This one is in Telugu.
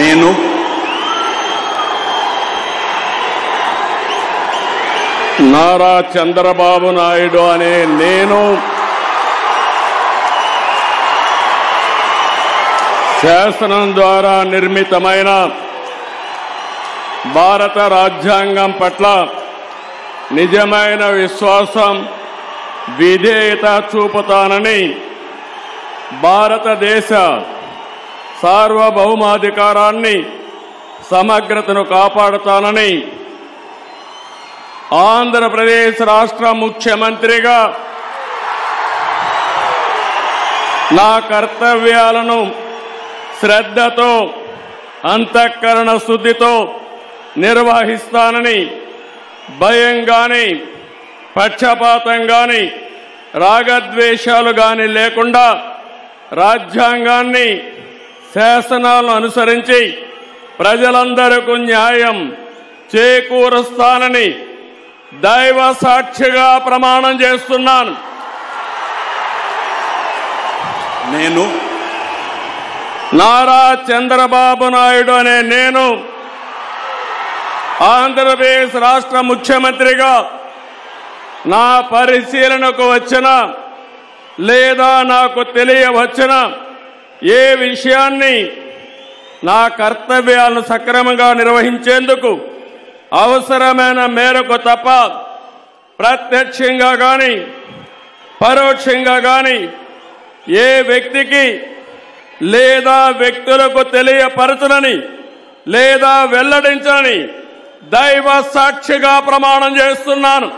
నేను నారా చంద్రబాబు నాయుడు అనే నేను శాసనం ద్వారా నిర్మితమైన భారత రాజ్యాంగం పట్ల నిజమైన విశ్వాసం విధేయత చూపుతానని భారతదేశ సార్వభౌమాధికారాన్ని సమగ్రతను కాపాడుతానని ఆంధ్రప్రదేశ్ రాష్ట్ర ముఖ్యమంత్రిగా నా కర్తవ్యాలను శ్రద్ధతో అంతఃకరణ శుద్ధితో నిర్వహిస్తానని భయం గాని పక్షపాతం గాని రాగద్వేషాలు గాని లేకుండా రాజ్యాంగాన్ని శాసనాలను అనుసరించి ప్రజలందరికీ న్యాయం చేకూరుస్తానని దైవ సాక్షిగా ప్రమాణం చేస్తున్నాను. నేను నారా చంద్రబాబు నాయుడు అనే నేను ఆంధ్రప్రదేశ్ రాష్ట్ర ముఖ్యమంత్రిగా నా పరిశీలనకు వచ్చిన లేదా నాకు తెలియవచ్చిన ఏ విషయాన్ని నా కర్తవ్యాలను సక్రమంగా నిర్వహించేందుకు అవసరమైన మేరకు తప్ప ప్రత్యక్షంగా గాని పరోక్షంగా గాని ఏ వ్యక్తికి లేదా వ్యక్తులకు తెలియపరచనని లేదా వెల్లడించనని దైవ సాక్షిగా ప్రమాణం చేస్తున్నాను.